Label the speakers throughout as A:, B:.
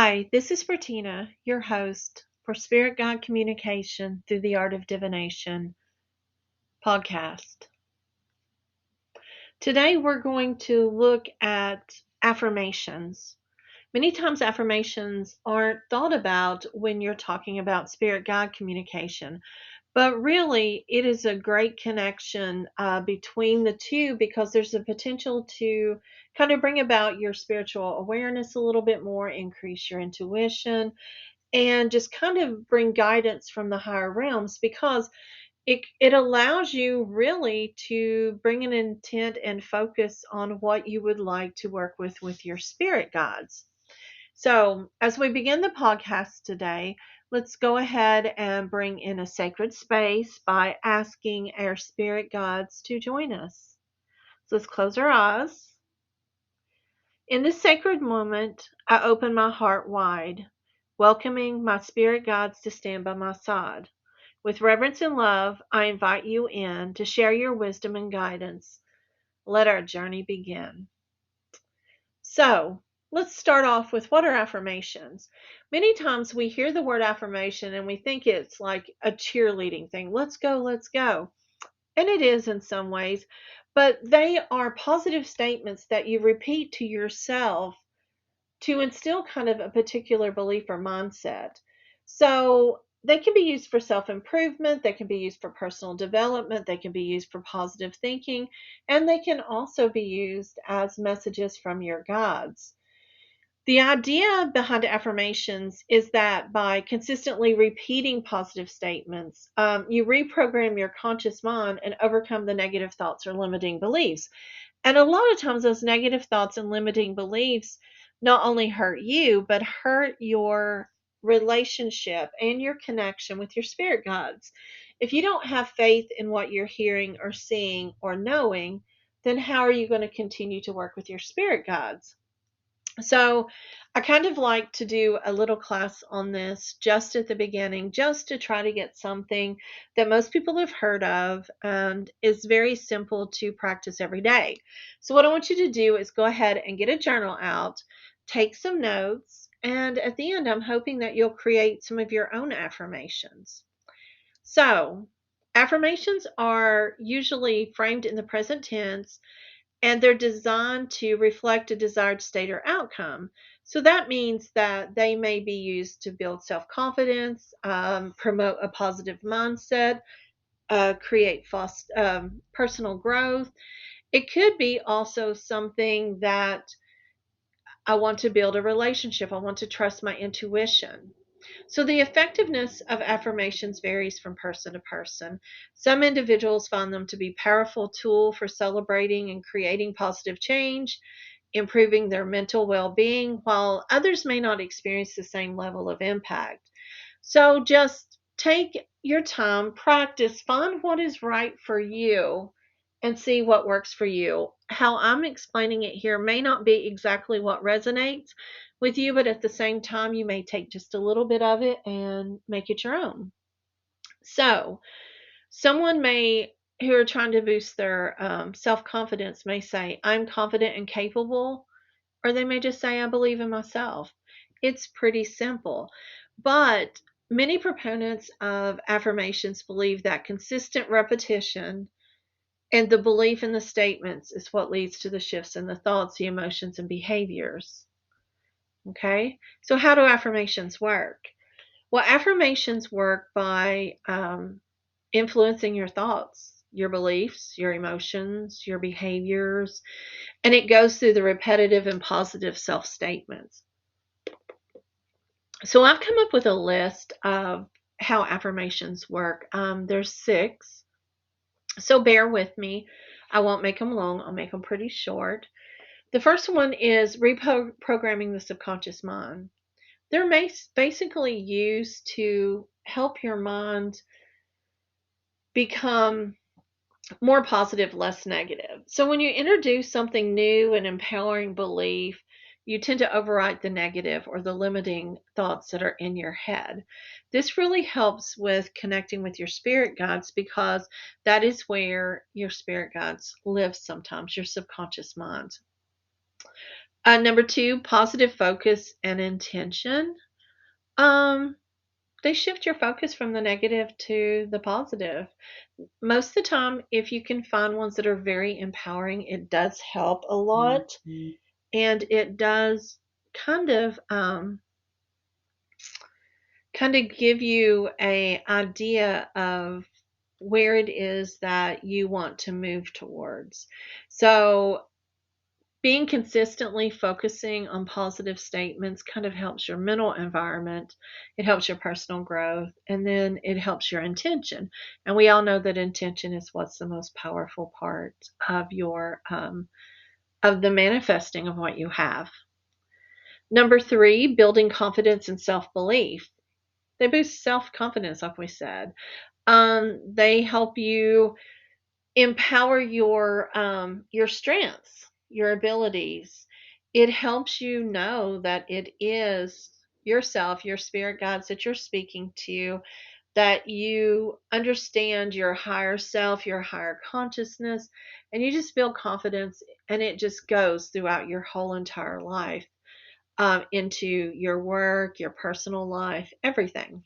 A: Hi, this is Bertina, your host for Spirit God Communication through the Art of Divination podcast. Today we're going to look at affirmations. Many times affirmations aren't thought about when you're talking about Spirit God communication, but really it is a great connection between the two because there's a potential to kind of bring about your spiritual awareness a little bit more, increase your intuition, and just kind of bring guidance from the higher realms because it allows you really to bring an intent and focus on what you would like to work with your spirit guides. So, as we begin the podcast today, let's go ahead and bring in a sacred space by asking our spirit guides to join us. So, let's close our eyes. In this sacred moment, I open my heart wide, welcoming my spirit guides to stand by my side. With reverence and love, I invite you in to share your wisdom and guidance. Let our journey begin. So, let's start off with what are affirmations? Many times we hear the word affirmation and we think it's like a cheerleading thing. Let's go, let's go. And it is in some ways, but they are positive statements that you repeat to yourself to instill kind of a particular belief or mindset. So they can be used for self improvement, they can be used for personal development, they can be used for positive thinking, and they can also be used as messages from your guides. The idea behind affirmations is that by consistently repeating positive statements, you reprogram your conscious mind and overcome the negative thoughts or limiting beliefs. And a lot of times, those negative thoughts and limiting beliefs not only hurt you, but hurt your relationship and your connection with your spirit guides. If you don't have faith in what you're hearing or seeing or knowing, then how are you going to continue to work with your spirit guides? So, I kind of like to do a little class on this just at the beginning, just to try to get something that most people have heard of and is very simple to practice every day. So, what I want you to do is go ahead and get a journal out, take some notes, and at the end, I'm hoping that you'll create some of your own affirmations. So, affirmations are usually framed in the present tense and they're designed to reflect a desired state or outcome. So that means that they may be used to build self confidence, promote a positive mindset, create personal growth. It could be also something that I want to build a relationship, I want to trust my intuition. So, the effectiveness of affirmations varies from person to person. Some individuals find them to be a powerful tool for celebrating and creating positive change, improving their mental well being, while others may not experience the same level of impact. So, just take your time, practice, find what is right for you, and see what works for you. How I'm explaining it here may not be exactly what resonates with you, but at the same time, you may take just a little bit of it and make it your own. So, someone may who are trying to boost their self confidence may say, I'm confident and capable, or they may just say, I believe in myself. It's pretty simple. But many proponents of affirmations believe that consistent repetition and the belief in the statements is what leads to the shifts in the thoughts, the emotions, and behaviors. Okay, so how do affirmations work? Well, affirmations work by influencing your thoughts, your beliefs, your emotions, your behaviors, and it goes through the repetitive and positive self statements. So I've come up with a list of how affirmations work. There's 6, so bear with me. I won't make them long, I'll make them pretty short. The first one is reprogramming the subconscious mind. They're basically used to help your mind become more positive, less negative. So when you introduce something new and empowering belief, you tend to overwrite the negative or the limiting thoughts that are in your head. This really helps with connecting with your spirit guides because that is where your spirit guides live sometimes, your subconscious mind. Number two, positive focus and intention. Um, they shift your focus from the negative to the positive. Most of the time, if you can find ones that are very empowering, it does help a lot. And it does kind of give you a idea of where it is that you want to move towards. So being consistently focusing on positive statements kind of helps your mental environment, it helps your personal growth, and then it helps your intention. And we all know that intention is what's the most powerful part of your of the manifesting of what you have. Number three, building confidence and self-belief. They boost self-confidence, like we said. They help you empower your strengths, your abilities. It helps you know that it is yourself, your spirit guides that you're speaking to, that you understand your higher self, your higher consciousness, and you just build confidence, and it just goes throughout your whole entire life, into your work, your personal life, everything.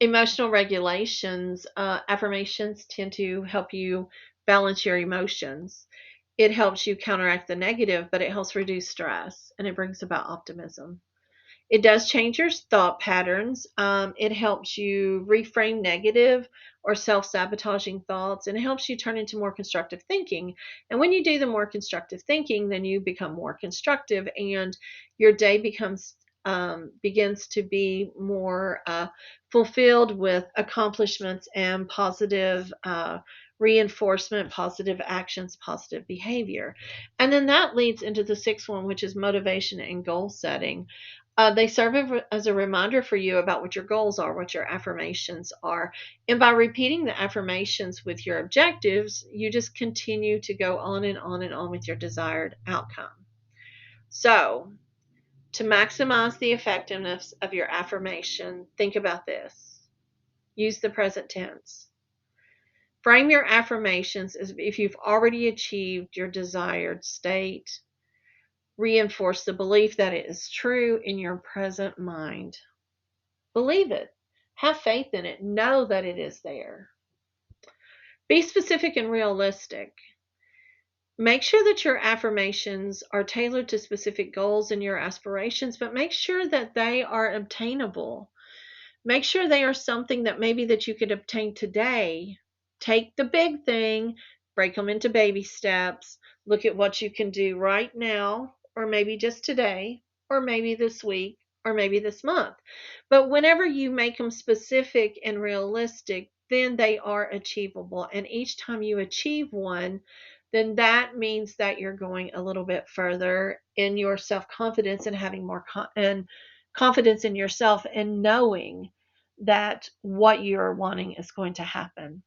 A: Emotional regulations, affirmations tend to help you balance your emotions. It helps you counteract the negative, but it helps reduce stress and it brings about optimism. It does change your thought patterns. It helps you reframe negative or self sabotaging thoughts, and it helps you turn into more constructive thinking. And when you do the more constructive thinking, then you become more constructive, and your day begins to be more fulfilled with accomplishments and positive reinforcement, positive actions, positive behavior. And then that leads into the sixth one, which is motivation and goal setting. They serve as a reminder for you about what your goals are, what your affirmations are. And by repeating the affirmations with your objectives, you just continue to go on and on and on with your desired outcome. So, to maximize the effectiveness of your affirmation, think about this. Use the present tense. Frame your affirmations as if you've already achieved your desired state. Reinforce the belief that it is true in your present mind. Believe it. Have faith in it. Know that it is there. Be specific and realistic. Make sure that your affirmations are tailored to specific goals and your aspirations, but make sure that they are obtainable. Make sure they are something that maybe that you could obtain today. Take the big thing, break them into baby steps, look at what you can do right now, or maybe just today, or maybe this week, or maybe this month. But whenever you make them specific and realistic, then they are achievable. And each time you achieve one, then that means that you're going a little bit further in your self confidence and having more and confidence in yourself and knowing that what you're wanting is going to happen.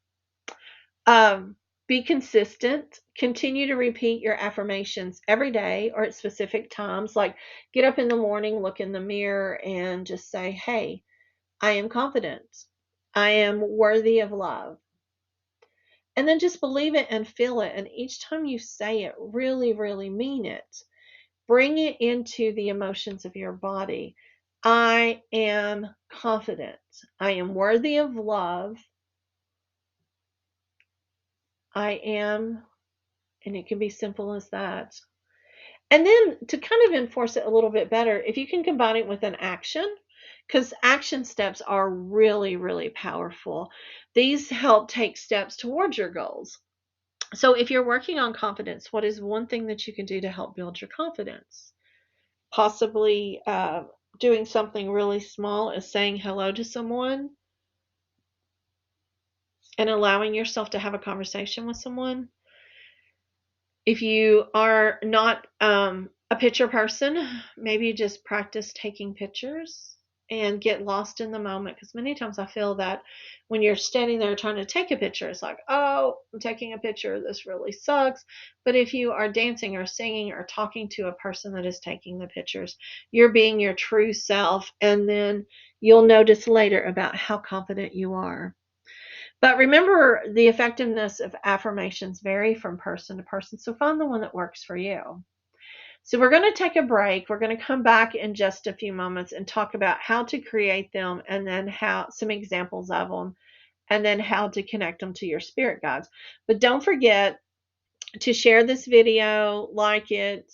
A: Be consistent. Continue to repeat your affirmations every day or at specific times. Like get up in the morning, look in the mirror, and just say, hey, I am confident. I am worthy of love. And then just believe it and feel it. And each time you say it, really, really mean it. Bring it into the emotions of your body. I am confident. I am worthy of love. I am, and it can be simple as that. And then to kind of enforce it a little bit better, if you can combine it with an action, because action steps are really, really powerful. These help take steps towards your goals. So if you're working on confidence, what is one thing that you can do to help build your confidence? Possibly doing something really small as saying hello to someone and allowing yourself to have a conversation with someone. If you are not a picture person, maybe just practice taking pictures and get lost in the moment. Because many times I feel that when you're standing there trying to take a picture, it's like, oh, I'm taking a picture. This really sucks. But if you are dancing or singing or talking to a person that is taking the pictures, you're being your true self. And then you'll notice later about how confident you are. But remember, the effectiveness of affirmations vary from person to person, so find the one that works for you. So we're going to take a break. We're going to come back in just a few moments and talk about how to create them, and then how some examples of them, and then how to connect them to your spirit guides. But don't forget to share this video, like it,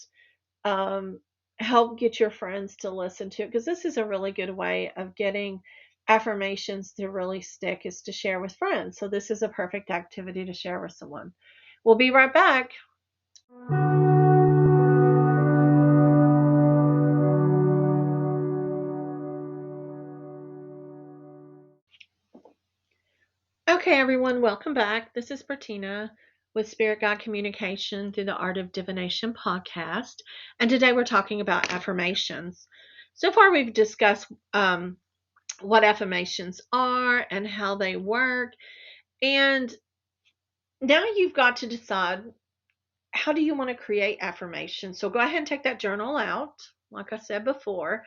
A: um, help get your friends to listen to it, because this is a really good way of getting affirmations to really stick, is to share with friends. So this is a perfect activity to share with someone. We'll be right back. Okay, everyone, welcome back. This is Bertina with Spirit Guide Communication through the Art of Divination podcast. And today we're talking about affirmations. So far, we've discussed what affirmations are and how they work. And now you've got to decide, how do you want to create affirmations? So go ahead and take that journal out, like I said before.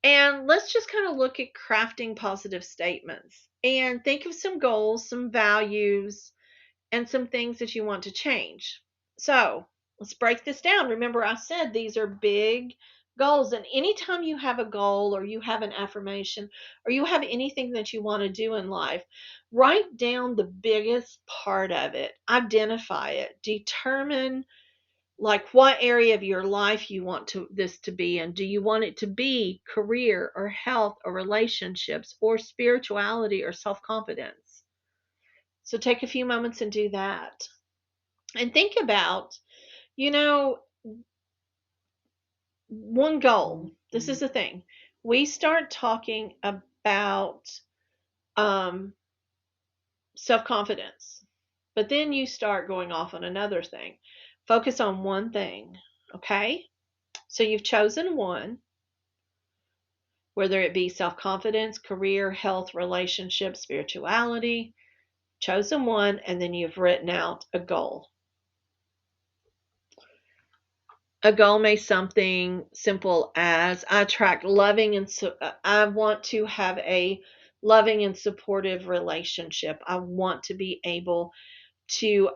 A: And let's just kind of look at crafting positive statements and think of some goals, some values, and some things that you want to change. So let's break this down. Remember, I said these are big goals. And anytime you have a goal, or you have an affirmation, or you have anything that you want to do in life, write down the biggest part of it, identify it, determine like what area of your life you want this to be in. Do you want it to be career or health or relationships or spirituality or self-confidence? So take a few moments and do that. And think about, you know, one goal. This is the thing. We start talking about um, self-confidence, but then you start going off on another thing. Focus on one thing, okay? So you've chosen one, whether it be self-confidence, career, health, relationship, spirituality. Chosen one, and then you've written out a goal. A goal may something simple as, I attract loving and I want to have a loving and supportive relationship. I want to be able to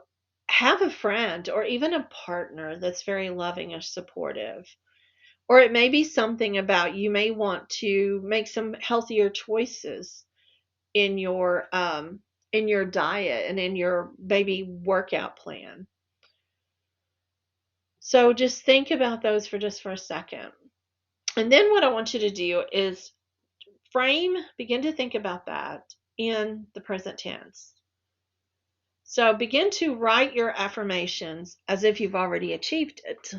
A: have a friend or even a partner that's very loving and supportive. Or it may be something about, you may want to make some healthier choices in your diet and in your maybe workout plan. So just think about those for a second. And then what I want you to do is begin to think about that in the present tense. So begin to write your affirmations as if you've already achieved it.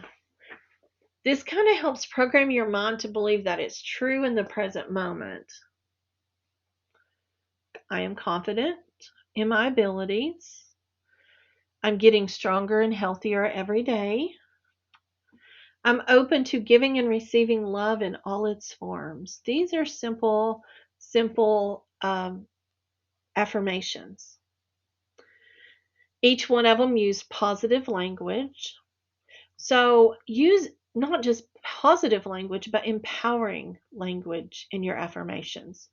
A: This kind of helps program your mind to believe that it's true in the present moment. I am confident in my abilities. I'm getting stronger and healthier every day. I'm open to giving and receiving love in all its forms. These are simple affirmations. Each one of them use positive language. So use not just positive language, but empowering language in your affirmations.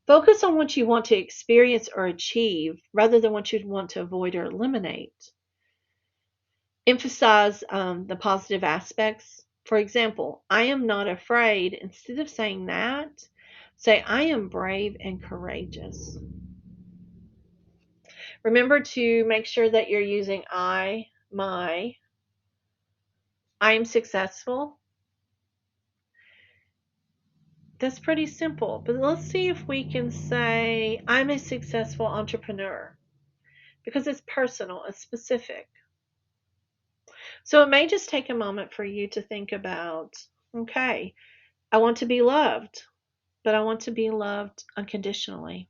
A: Focus on what you want to experience or achieve rather than what you want to avoid or eliminate. Emphasize the positive aspects. For example, I am not afraid. Instead of saying that, say, I am brave and courageous. Remember to make sure that you're using I, my. I am successful. That's pretty simple. But let's see if we can say, I'm a successful entrepreneur, because it's personal, it's specific. So it may just take a moment for you to think about, okay, I want to be loved, but I want to be loved unconditionally.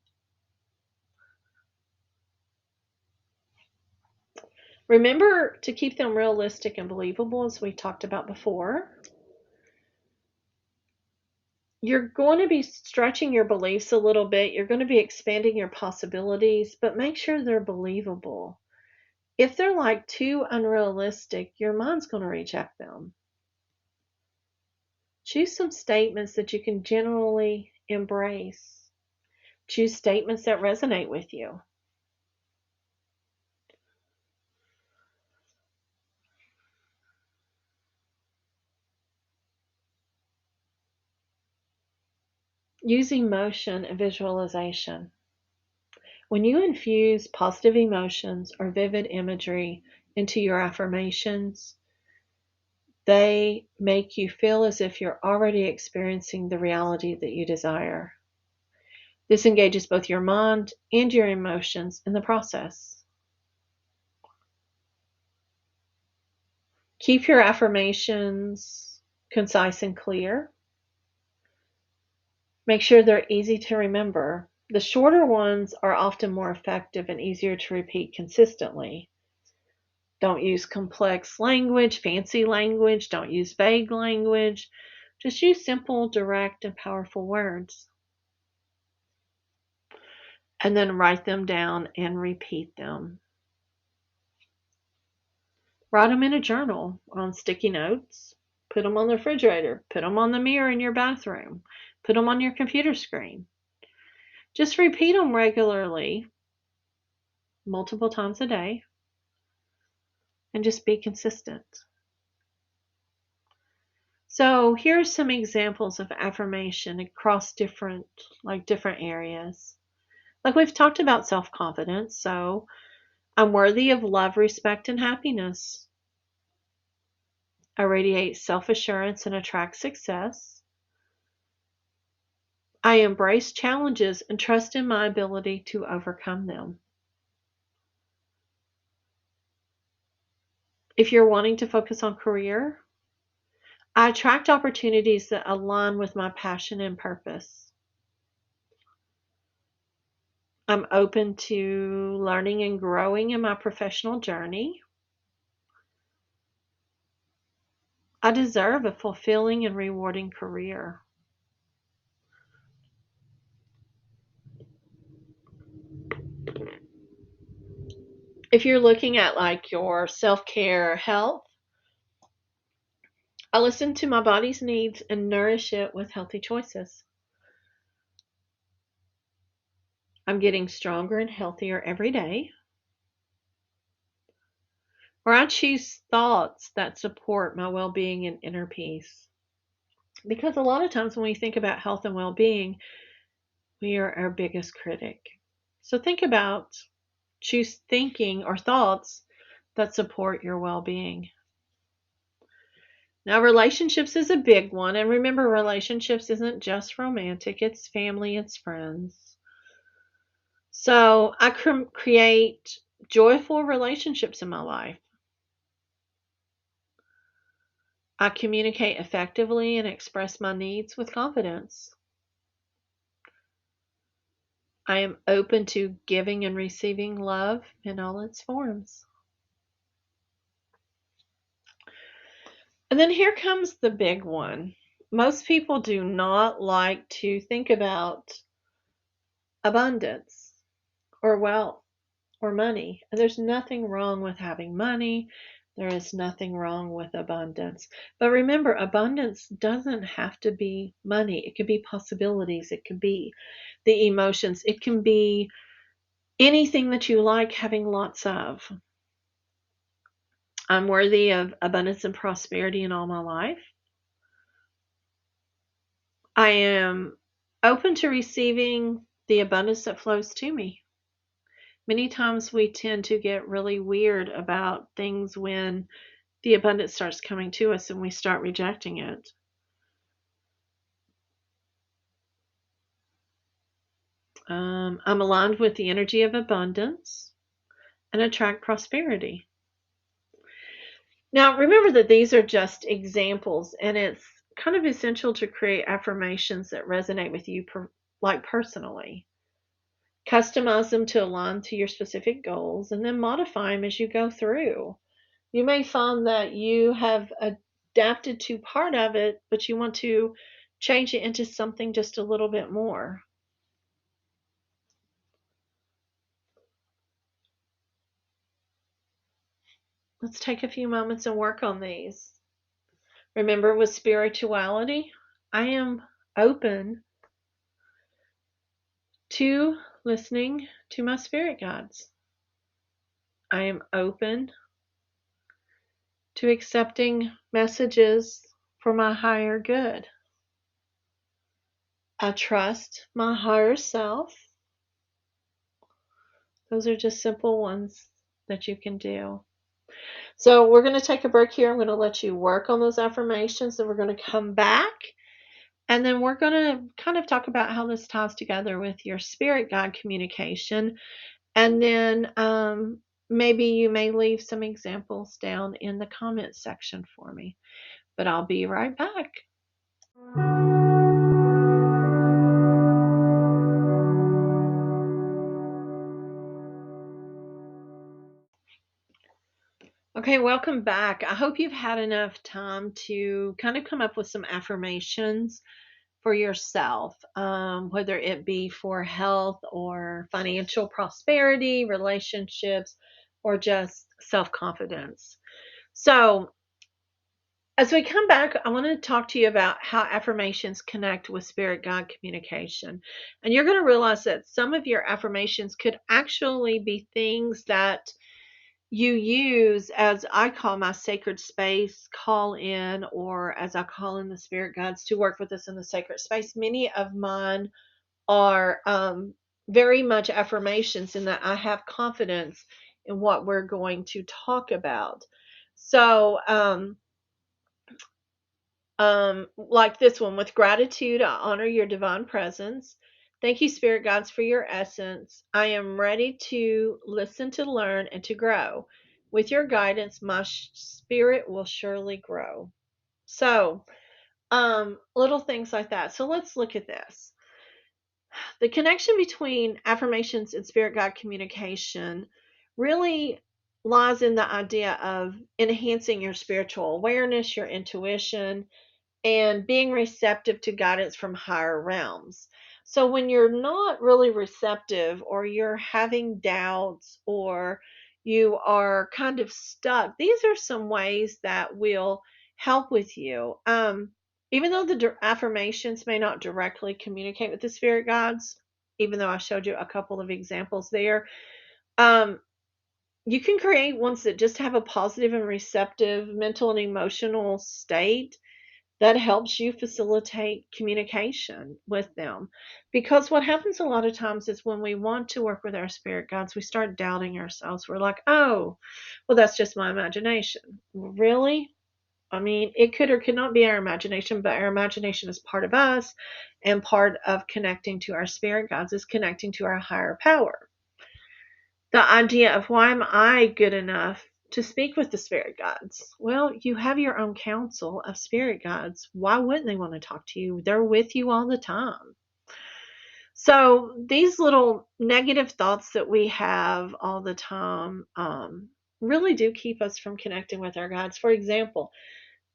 A: Remember to keep them realistic and believable, as we talked about before. You're going to be stretching your beliefs a little bit. You're going to be expanding your possibilities, but make sure they're believable. If they're like too unrealistic, your mind's going to reject them. Choose some statements that you can generally embrace. Choose statements that resonate with you. Use emotion and visualization. When you infuse positive emotions or vivid imagery into your affirmations, they make you feel as if you're already experiencing the reality that you desire. This engages both your mind and your emotions in the process. Keep your affirmations concise and clear. Make sure they're easy to remember. The shorter ones are often more effective and easier to repeat consistently. Don't use complex language, fancy language. Don't use vague language. Just use simple, direct, and powerful words. And then write them down and repeat them. Write them in a journal, on sticky notes. Put them on the refrigerator. Put them on the mirror in your bathroom. Put them on your computer screen. Just repeat them regularly, multiple times a day, and just be consistent. So here's some examples of affirmation across different areas. Like we've talked about self-confidence, so I'm worthy of love, respect, and happiness. I radiate self-assurance and attract success. I embrace challenges and trust in my ability to overcome them. If you're wanting to focus on career, I attract opportunities that align with my passion and purpose. I'm open to learning and growing in my professional journey. I deserve a fulfilling and rewarding career. If you're looking at like your self-care or health, I listen to my body's needs and nourish it with healthy choices. I'm getting stronger and healthier every day. Or I choose thoughts that support my well-being and inner peace. Because a lot of times when we think about health and well-being, we are our biggest critic. So think about choose thinking or thoughts that support your well-being. Now, relationships is a big one. And remember, relationships isn't just romantic, it's family, it's friends. So I create joyful relationships in my life. I communicate effectively and express my needs with confidence. I am open to giving and receiving love in all its forms. And then here comes the big one. Most people do not like to think about abundance or wealth or money. And there's nothing wrong with having money. There is nothing wrong with abundance. But remember, abundance doesn't have to be money. It could be possibilities. It could be the emotions. It can be anything that you like having lots of. I'm worthy of abundance and prosperity in all my life. I am open to receiving the abundance that flows to me. Many times we tend to get really weird about things when the abundance starts coming to us and we start rejecting it. I'm aligned with the energy of abundance and attract prosperity. Now, remember that these are just examples, and it's kind of essential to create affirmations that resonate with you, personally. Customize them to align to your specific goals, and then modify them as you go through. You may find that you have adapted to part of it, but you want to change it into something just a little bit more. Let's take a few moments and work on these. Remember, with spirituality, I am open to listening to my spirit guides. I am open to accepting messages for my higher good. I trust my higher self. Those are just simple ones that you can do. So we're going to take a break here. I'm going to let you work on those affirmations, and we're going to come back. And then we're going to kind of talk about how this ties together with your spirit guide communication. And then maybe you may leave some examples down in the comments section for me. But I'll be right back. Okay, welcome back. I hope you've had enough time to kind of come up with some affirmations for yourself, whether it be for health or financial prosperity, relationships, or just self confidence. So, as we come back, I want to talk to you about how affirmations connect with spirit guide communication. And you're going to realize that some of your affirmations could actually be things that you use as I call my sacred space call in, or as I call in the spirit guides to work with us in the sacred space. Many of mine are very much affirmations in that I have confidence in what we're going to talk about. So, like this one, with gratitude, I honor your divine presence. Thank you, spirit guides, for your essence. I am ready to listen, to learn, and to grow. With your guidance, my spirit will surely grow. So, little things like that. So let's look at this. The connection between affirmations and spirit guide communication really lies in the idea of enhancing your spiritual awareness, your intuition, and being receptive to guidance from higher realms. So when you're not really receptive, or you're having doubts, or you are kind of stuck, these are some ways that will help with you. Even though the affirmations may not directly communicate with the spirit guides, even though I showed you a couple of examples there, um, you can create ones that just have a positive and receptive mental and emotional state that helps you facilitate communication with them. Because what happens a lot of times is when we want to work with our spirit guides, we start doubting ourselves. We're like, oh, well, that's just my imagination. Really? I mean, it could or could not be our imagination, but our imagination is part of us, and part of connecting to our spirit guides is connecting to our higher power. The idea of, why am I good enough to speak with the spirit guides? Well, you have your own council of spirit guides. Why wouldn't they want to talk to you? They're with you all the time. So these little negative thoughts that we have all the time really do keep us from connecting with our guides. For example,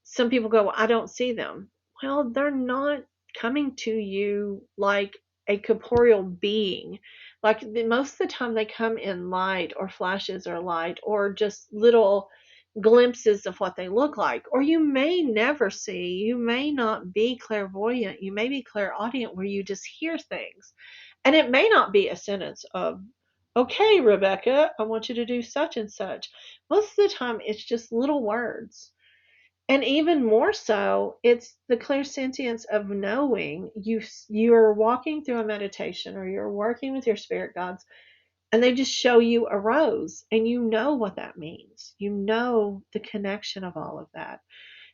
A: some people go, well, I don't see them. Well, they're not coming to you like a corporeal being. Like most of the time, they come in light, or flashes or light, or just little glimpses of what they look like. Or you may never see, you may not be clairvoyant, you may be clairaudient, where you just hear things. And it may not be a sentence of, okay, Rebecca, I want you to do such and such. Most of the time, it's just little words. And even more so, it's the clairsentience of knowing you're walking through a meditation, or you're working with your spirit guides, and they just show you a rose, and you know what that means. You know the connection of all of that.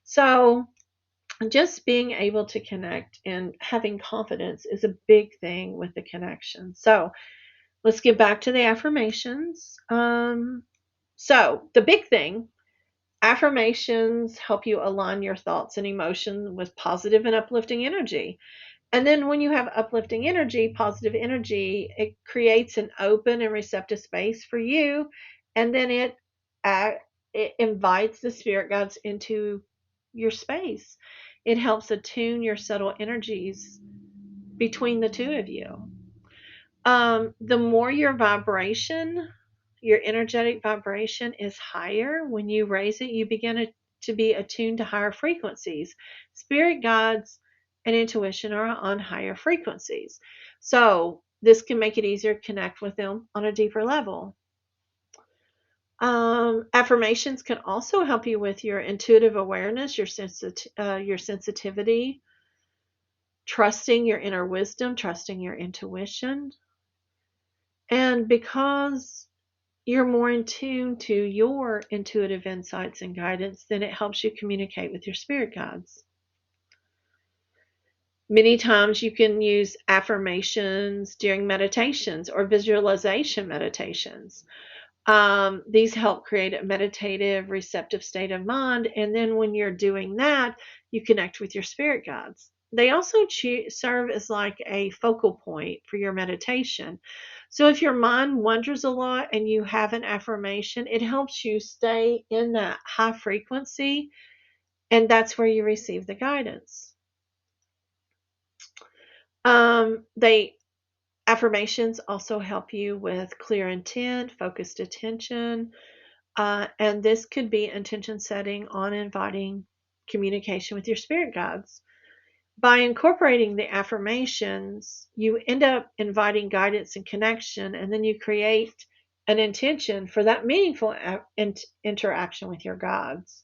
A: So just being able to connect and having confidence is a big thing with the connection. So let's get back to the affirmations. So the big thing, affirmations help you align your thoughts and emotions with positive and uplifting energy. And then when you have uplifting energy, positive energy, it creates an open and receptive space for you. And then it invites the spirit guides into your space. It helps attune your subtle energies between the two of you. The more your vibration, your energetic vibration is higher, when you raise it, you begin to be attuned to higher frequencies. Spirit guides and intuition are on higher frequencies. So this can make it easier to connect with them on a deeper level. Affirmations can also help you with your intuitive awareness, your sensitivity, trusting your inner wisdom, trusting your intuition. And because you're more in tune to your intuitive insights and guidance, then it helps you communicate with your spirit guides. Many times you can use affirmations during meditations or visualization meditations. These help create a meditative, receptive state of mind. And then when you're doing that, you connect with your spirit guides. They also serve as like a focal point for your meditation. So if your mind wanders a lot and you have an affirmation, it helps you stay in that high frequency, and that's where you receive the guidance. They Affirmations also help you with clear intent, focused attention, and this could be intention setting on inviting communication with your spirit guides. By incorporating the affirmations, you end up inviting guidance and connection, and then you create an intention for that meaningful interaction with your guides.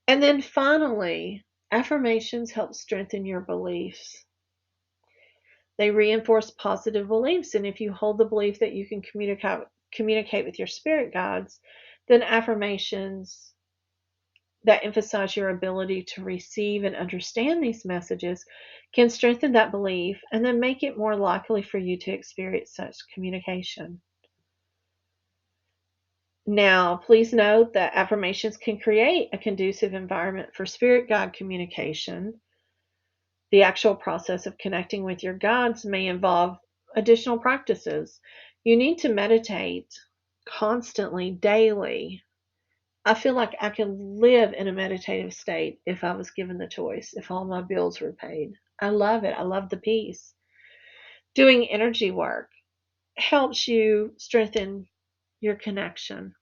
A: And then finally, affirmations help strengthen your beliefs. They reinforce positive beliefs, and if you hold the belief that you can communicate with your spirit guides, then affirmations that emphasize your ability to receive and understand these messages can strengthen that belief and then make it more likely for you to experience such communication. Now, please note that affirmations can create a conducive environment for spirit guide communication. The actual process of connecting with your guides may involve additional practices. You need to meditate constantly, daily. I feel like I could live in a meditative state if I was given the choice, if all my bills were paid. I love it. I love the peace. Doing energy work helps you strengthen your connection.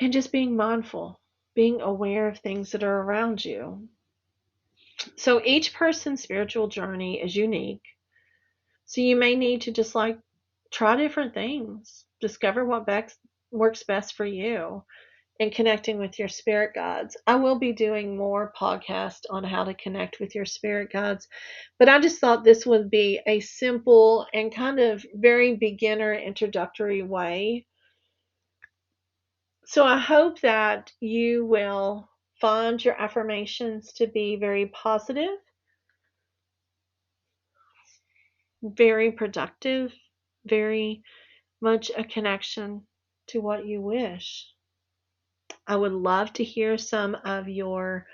A: And just being mindful, being aware of things that are around you. So each person's spiritual journey is unique. So you may need to just like try different things, discover what works best for you, and connecting with your spirit guides. I will be doing more podcasts on how to connect with your spirit guides, but I just thought this would be a simple and kind of very beginner introductory way. So I hope that you will find your affirmations to be very positive, very productive, very much a connection to what you wish. I would love to hear some of your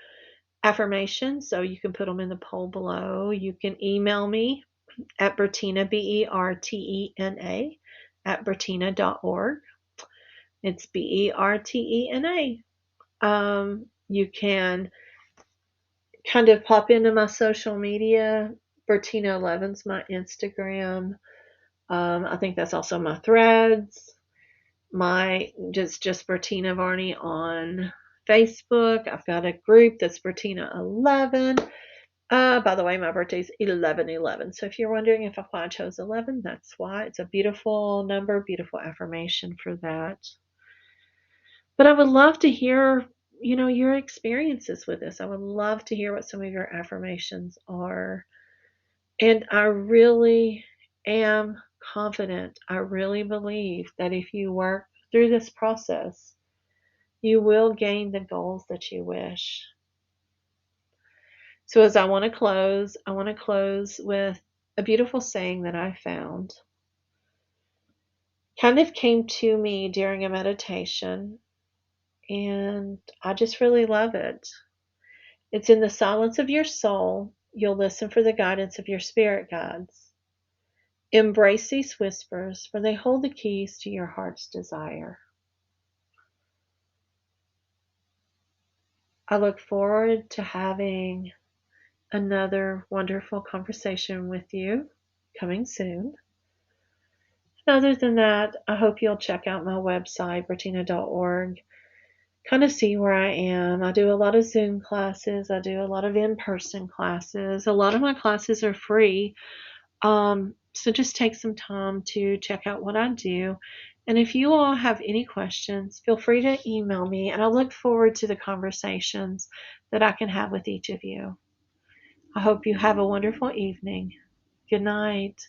A: affirmations, so you can put them in the poll below. You can email me at Bertina, Bertena, at Bertina.org. It's Bertena. You can kind of pop into my social media. Bertina11's my Instagram. I think that's also my threads. My just Bertina Varney on Facebook. I've got a group that's Bertina11. By the way, my birthday's 11/11. So if you're wondering if I chose 11, that's why. It's a beautiful number, beautiful affirmation for that. But I would love to hear, your experiences with this. I would love to hear what some of your affirmations are. And I really am confident. I really believe that if you work through this process, you will gain the goals that you wish. So as I want to close with a beautiful saying that I found. Kind of came to me during a meditation, and I just really love it. It's in the silence of your soul, you'll listen for the guidance of your spirit guides. Embrace these whispers, for they hold the keys to your heart's desire. I look forward to having another wonderful conversation with you coming soon. Other than that, I hope you'll check out my website, Bertina.org. Kind of see where I am. I do a lot of Zoom classes. I do a lot of in-person classes. A lot of my classes are free. So just take some time to check out what I do. And if you all have any questions, feel free to email me, and I look forward to the conversations that I can have with each of you. I hope you have a wonderful evening. Good night.